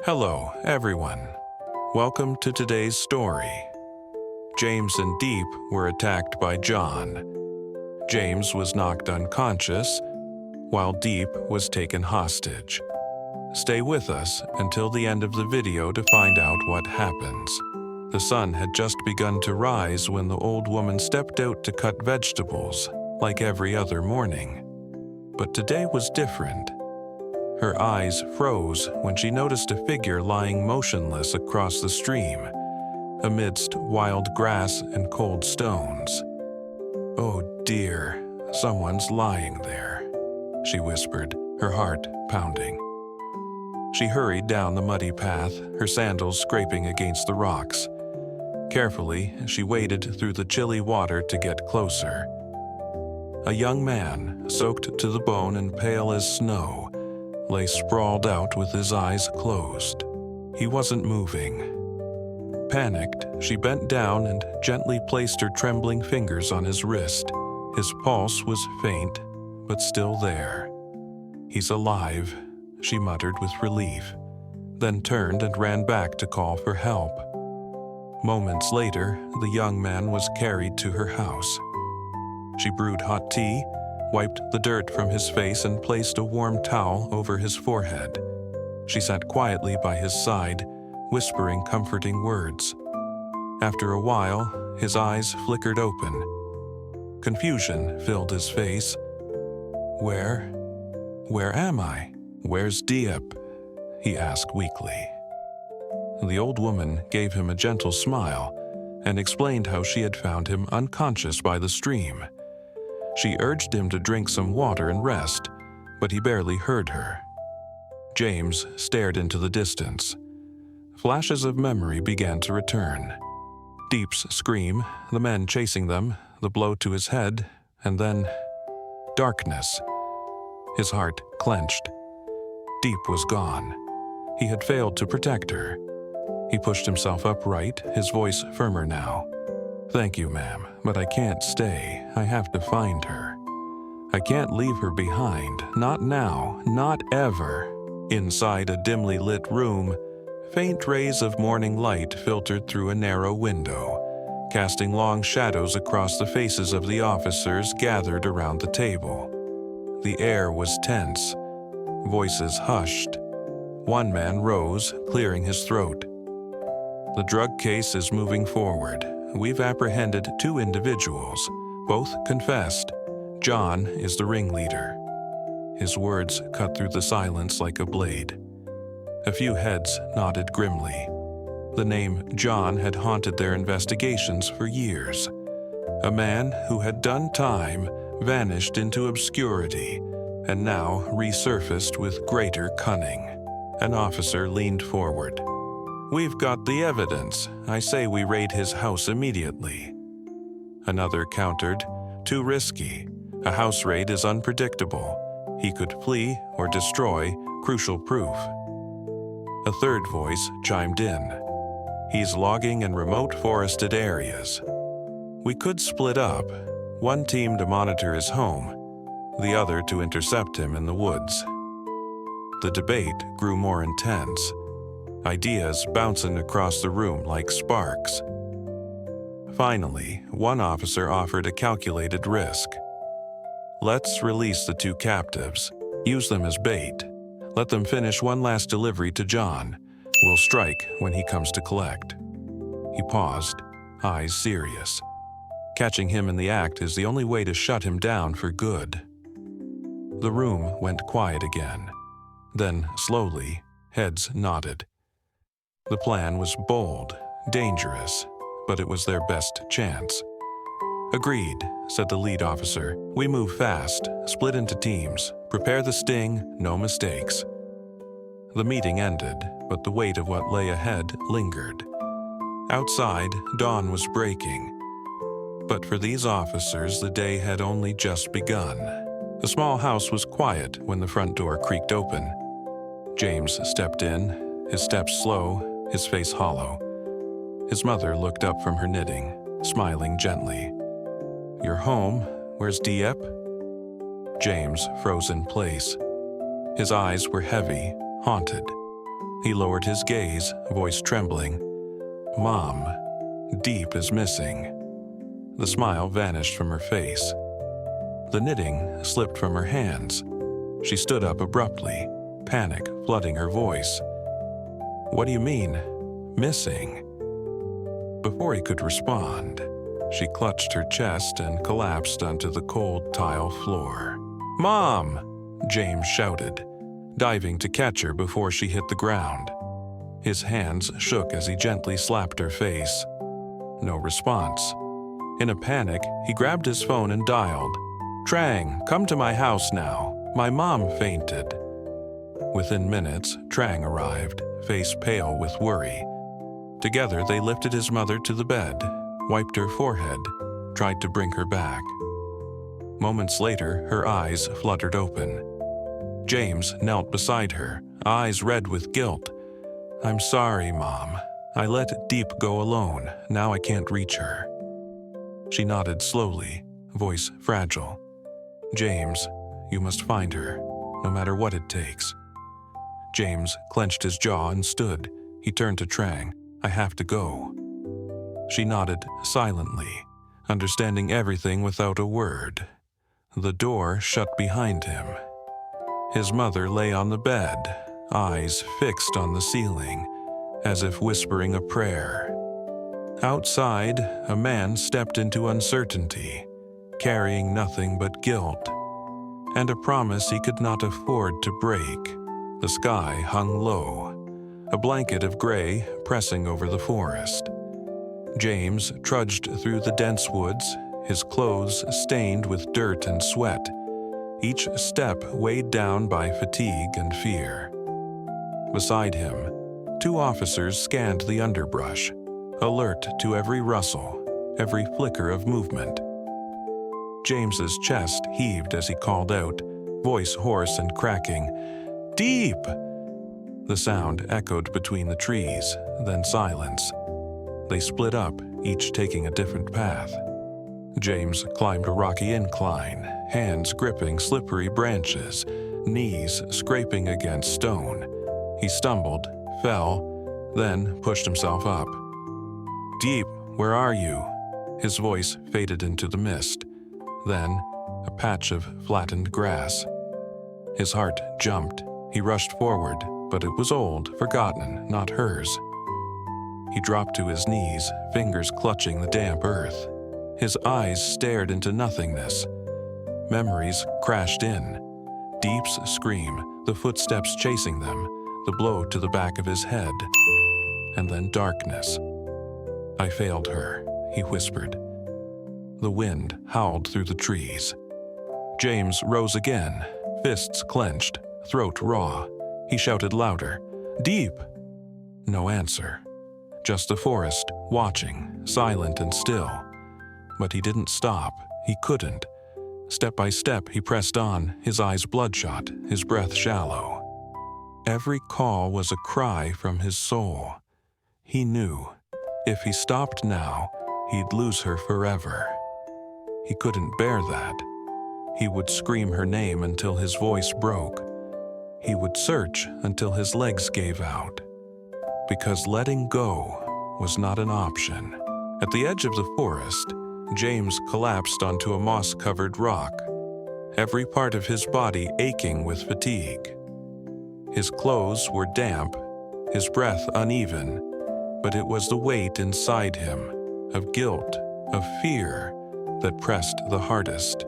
Hello, everyone. Welcome to today's story. James and Diep were attacked by John. James was knocked unconscious, while Diep was taken hostage. Stay with us until the end of the video to find out what happens. The sun had just begun to rise when the old woman stepped out to cut vegetables, like every other morning. But today was different. Her eyes froze when she noticed a figure lying motionless across the stream, amidst wild grass and cold stones. "Oh dear, someone's lying there," she whispered, her heart pounding. She hurried down the muddy path, her sandals scraping against the rocks. Carefully, she waded through the chilly water to get closer. A young man, soaked to the bone and pale as snow, lay sprawled out with his eyes closed. He wasn't moving. Panicked, she bent down and gently placed her trembling fingers on his wrist. His pulse was faint, but still there. "He's alive," she muttered with relief, then turned and ran back to call for help. Moments later, the young man was carried to her house. She brewed hot tea, wiped the dirt from his face and placed a warm towel over his forehead. She sat quietly by his side, whispering comforting words. After a while, his eyes flickered open. Confusion filled his face. Where am I? Where's Diep?" he asked weakly. The old woman gave him a gentle smile and explained how she had found him unconscious by the stream. She urged him to drink some water and rest, but he barely heard her. James stared into the distance. Flashes of memory began to return. Diep's scream, the men chasing them, the blow to his head, and then darkness. His heart clenched. Diep was gone. He had failed to protect her. He pushed himself upright, his voice firmer now. "Thank you, ma'am, but I can't stay. I have to find her. I can't leave her behind, not now, not ever." Inside a dimly lit room, faint rays of morning light filtered through a narrow window, casting long shadows across the faces of the officers gathered around the table. The air was tense, voices hushed. One man rose, clearing his throat. "The drug case is moving forward. We've apprehended 2 individuals. Both confessed. John is the ringleader." His words cut through the silence like a blade. A few heads nodded grimly. The name John had haunted their investigations for years. A man who had done time, vanished into obscurity, and now resurfaced with greater cunning. An officer leaned forward. "We've got the evidence. I say we raid his house immediately." Another countered, "Too risky. A house raid is unpredictable. He could flee or destroy crucial proof." A third voice chimed in. "He's logging in remote forested areas. We could split up, one team to monitor his home, the other to intercept him in the woods." The debate grew more intense, ideas bouncing across the room like sparks. Finally, one officer offered a calculated risk. "Let's release the 2 captives. Use them as bait. Let them finish one last delivery to John. We'll strike when he comes to collect." He paused, eyes serious. Catching him in the act is the only way to shut him down for good. The room went quiet again. Then, slowly, heads nodded. The plan was bold, dangerous, but it was their best chance. "Agreed," said the lead officer. "We move fast, split into teams, prepare the sting, no mistakes." The meeting ended, but the weight of what lay ahead lingered. Outside, dawn was breaking. But for these officers, the day had only just begun. The small house was quiet when the front door creaked open. James stepped in, his steps slow, his face hollow. His mother looked up from her knitting, smiling gently. "You're home. Where's Diep?" James froze in place. His eyes were heavy, haunted. He lowered his gaze, voice trembling. "Mom, Diep is missing." The smile vanished from her face. The knitting slipped from her hands. She stood up abruptly, panic flooding her voice. "What do you mean, missing?" Before he could respond, she clutched her chest and collapsed onto the cold tile floor. "Mom!" James shouted, diving to catch her before she hit the ground. His hands shook as he gently slapped her face. No response. In a panic, he grabbed his phone and dialed, "Trang, come to my house now. My mom fainted." Within minutes, Trang arrived, face pale with worry. Together, they lifted his mother to the bed, wiped her forehead, tried to bring her back. Moments later, her eyes fluttered open. James knelt beside her, eyes red with guilt. "I'm sorry, Mom. I let Diep go alone. Now I can't reach her." She nodded slowly, voice fragile. "James, you must find her, no matter what it takes." James clenched his jaw and stood. He turned to Trang. "I have to go." She nodded silently, understanding everything without a word. The door shut behind him. His mother lay on the bed, eyes fixed on the ceiling, as if whispering a prayer. Outside, a man stepped into uncertainty, carrying nothing but guilt, and a promise he could not afford to break. The sky hung low, a blanket of gray pressing over the forest. James trudged through the dense woods, his clothes stained with dirt and sweat, each step weighed down by fatigue and fear. Beside him, 2 officers scanned the underbrush, alert to every rustle, every flicker of movement. James's chest heaved as he called out, voice hoarse and cracking, "Diep!" The sound echoed between the trees, then silence. They split up, each taking a different path. James climbed a rocky incline, hands gripping slippery branches, knees scraping against stone. He stumbled, fell, then pushed himself up. "Diep, where are you?" His voice faded into the mist. Then, a patch of flattened grass. His heart jumped. He rushed forward, but it was old, forgotten, not hers. He dropped to his knees, fingers clutching the damp earth. His eyes stared into nothingness. Memories crashed in. Diep's scream, the footsteps chasing them, the blow to the back of his head, and then darkness. "I failed her," he whispered. The wind howled through the trees. James rose again, fists clenched, throat raw. He shouted louder, "Diep!" No answer. Just the forest, watching, silent and still. But he didn't stop. He couldn't. Step by step, he pressed on, his eyes bloodshot, his breath shallow. Every call was a cry from his soul. He knew, if he stopped now, he'd lose her forever. He couldn't bear that. He would scream her name until his voice broke. He would search until his legs gave out. Because letting go was not an option. At the edge of the forest, James collapsed onto a moss-covered rock, every part of his body aching with fatigue. His clothes were damp, his breath uneven, but it was the weight inside him, of guilt, of fear, that pressed the hardest.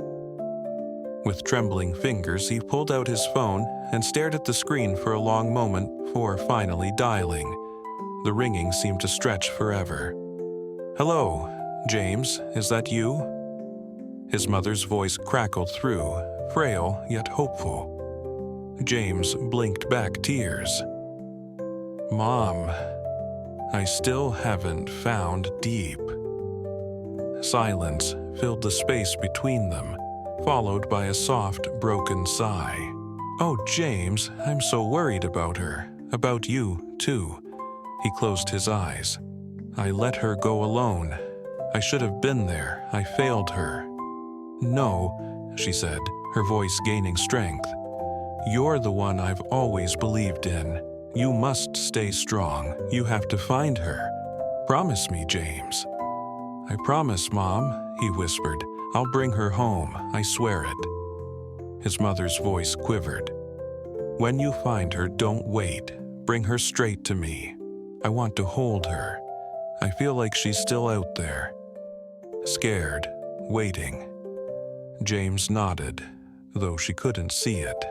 With trembling fingers, he pulled out his phone and stared at the screen for a long moment before finally dialing. The ringing seemed to stretch forever. "Hello, James, is that you?" His mother's voice crackled through, frail yet hopeful. James blinked back tears. "Mom, I still haven't found Diep." Silence filled the space between them, followed by a soft, broken sigh. "Oh, James, I'm so worried about her, about you, too." He closed his eyes. "I let her go alone. I should have been there. I failed her." "No," she said, her voice gaining strength. "You're the one I've always believed in. You must stay strong. You have to find her. Promise me, James." "I promise, Mom," he whispered. "I'll bring her home. I swear it." His mother's voice quivered. "When you find her, don't wait. Bring her straight to me. I want to hold her. I feel like she's still out there." Scared, waiting. James nodded, though she couldn't see it.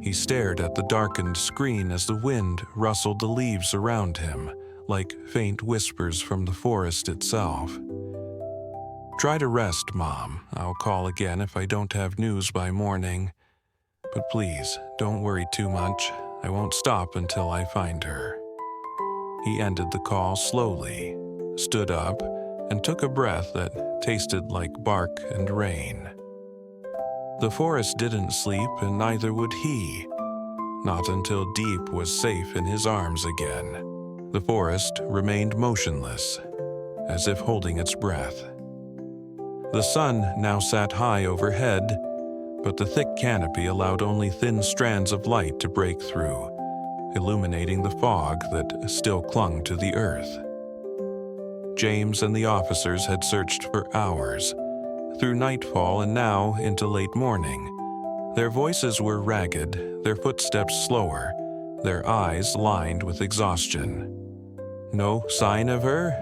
He stared at the darkened screen as the wind rustled the leaves around him, like faint whispers from the forest itself. "Try to rest, Mom. I'll call again if I don't have news by morning. But please, don't worry too much. I won't stop until I find her." He ended the call slowly, stood up, and took a breath that tasted like bark and rain. The forest didn't sleep, and neither would he. Not until Diep was safe in his arms again. The forest remained motionless, as if holding its breath. The sun now sat high overhead, but the thick canopy allowed only thin strands of light to break through, illuminating the fog that still clung to the earth. James and the officers had searched for hours, through nightfall and now into late morning. Their voices were ragged, their footsteps slower, their eyes lined with exhaustion. "No sign of her?"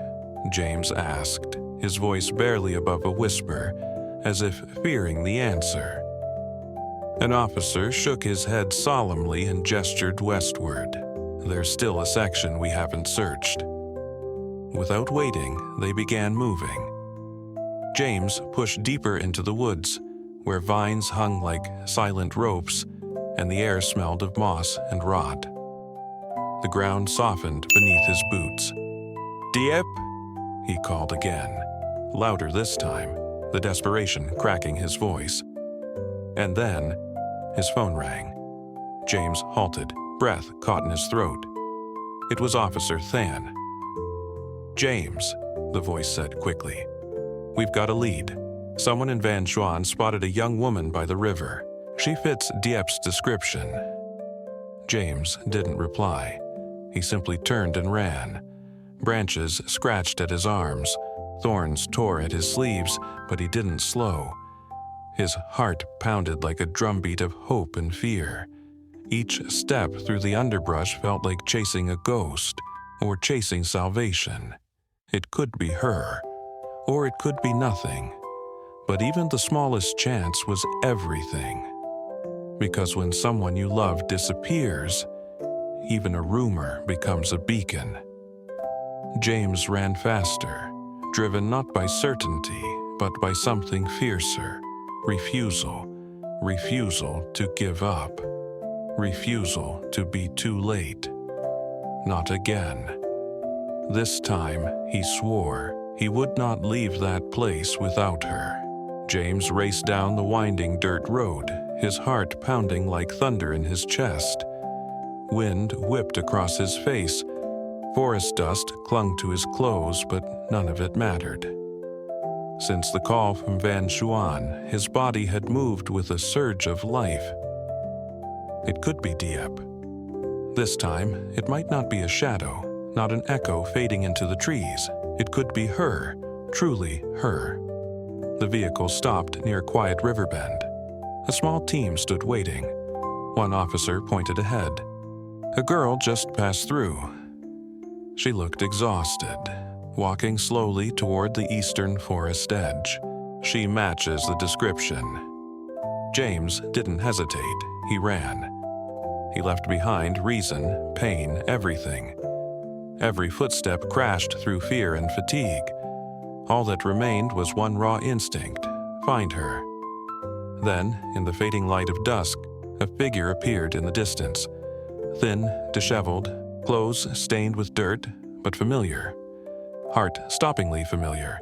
James asked, his voice barely above a whisper, as if fearing the answer. An officer shook his head solemnly and gestured westward. "There's still a section we haven't searched." Without waiting, they began moving. James pushed deeper into the woods, where vines hung like silent ropes, and the air smelled of moss and rot. The ground softened beneath his boots. "Diep?" he called again, louder this time, the desperation cracking his voice. And then, his phone rang. James halted, breath caught in his throat. It was Officer Than. "James," the voice said quickly. "We've got a lead. Someone in Van Xuan spotted a young woman by the river. She fits Diep's description." James didn't reply. He simply turned and ran. Branches scratched at his arms. Thorns tore at his sleeves, but he didn't slow. His heart pounded like a drumbeat of hope and fear. Each step through the underbrush felt like chasing a ghost, or chasing salvation. It could be her, or it could be nothing. But even the smallest chance was everything. Because when someone you love disappears, even a rumor becomes a beacon. James ran faster, driven not by certainty, but by something fiercer. Refusal. Refusal to give up. Refusal to be too late. Not again. This time, he swore he would not leave that place without her. James raced down the winding dirt road, his heart pounding like thunder in his chest. Wind whipped across his face. Forest dust clung to his clothes, but none of it mattered. Since the call from Van Xuan, his body had moved with a surge of life. It could be Diep. This time, it might not be a shadow, not an echo fading into the trees. It could be her, truly her. The vehicle stopped near a quiet riverbend. A small team stood waiting. One officer pointed ahead. A girl just passed through. She looked exhausted, walking slowly toward the eastern forest edge. She matches the description. James didn't hesitate. He ran. He left behind reason, pain, everything. Every footstep crashed through fear and fatigue. All that remained was one raw instinct: find her. Then, in the fading light of dusk, a figure appeared in the distance. Thin, disheveled, clothes stained with dirt, but familiar. Heart-stoppingly familiar.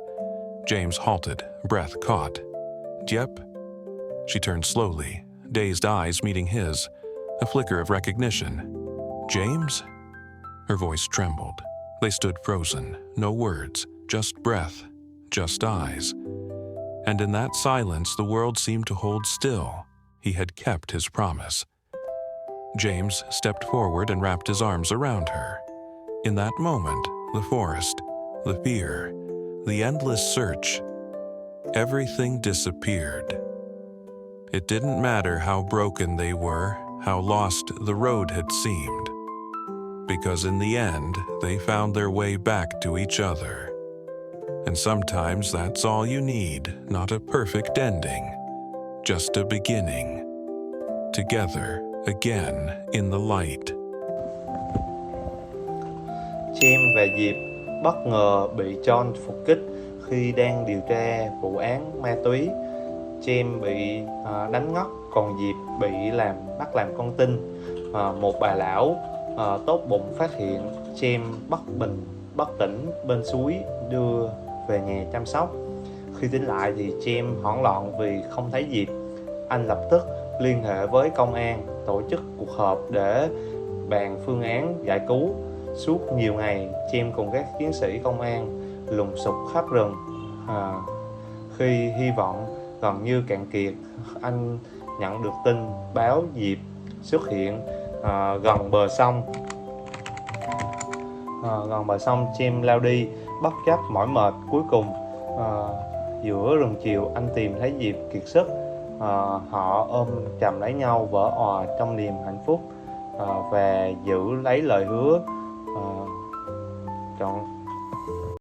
James halted, breath caught. "Diep?" She turned slowly, dazed eyes meeting his, a flicker of recognition. "James?" Her voice trembled. They stood frozen, no words, just breath, just eyes. And in that silence, the world seemed to hold still. He had kept his promise. James stepped forward and wrapped his arms around her. In that moment, the forest, the fear, the endless search, everything disappeared. It didn't matter how broken they were, how lost the road had seemed, because in the end, they found their way back to each other. And sometimes that's all you need, not a perfect ending, just a beginning. Together again in the light. James và Diệp bất ngờ bị John phục kích khi đang điều tra vụ án ma túy. James bị đánh ngất, còn Diệp bị bắt làm con tin. Một bà lão tốt bụng phát hiện James bất tỉnh bên suối, đưa về nhà chăm sóc. Khi tỉnh lại thì James hoảng loạn vì không thấy Diệp. Anh lập tức liên hệ với công an, tổ chức cuộc họp để bàn phương án giải cứu. Suốt nhiều ngày, James cùng các chiến sĩ công an lùng sục khắp rừng. Khi hy vọng gần như cạn kiệt, anh nhận được tin báo Diệp xuất hiện gần bờ sông. James lao đi bất chấp mỏi mệt. Cuối cùng, giữa rừng chiều, anh tìm thấy Diệp kiệt sức. Họ ôm chầm lấy nhau, vỡ òa trong niềm hạnh phúc và giữ lấy lời hứa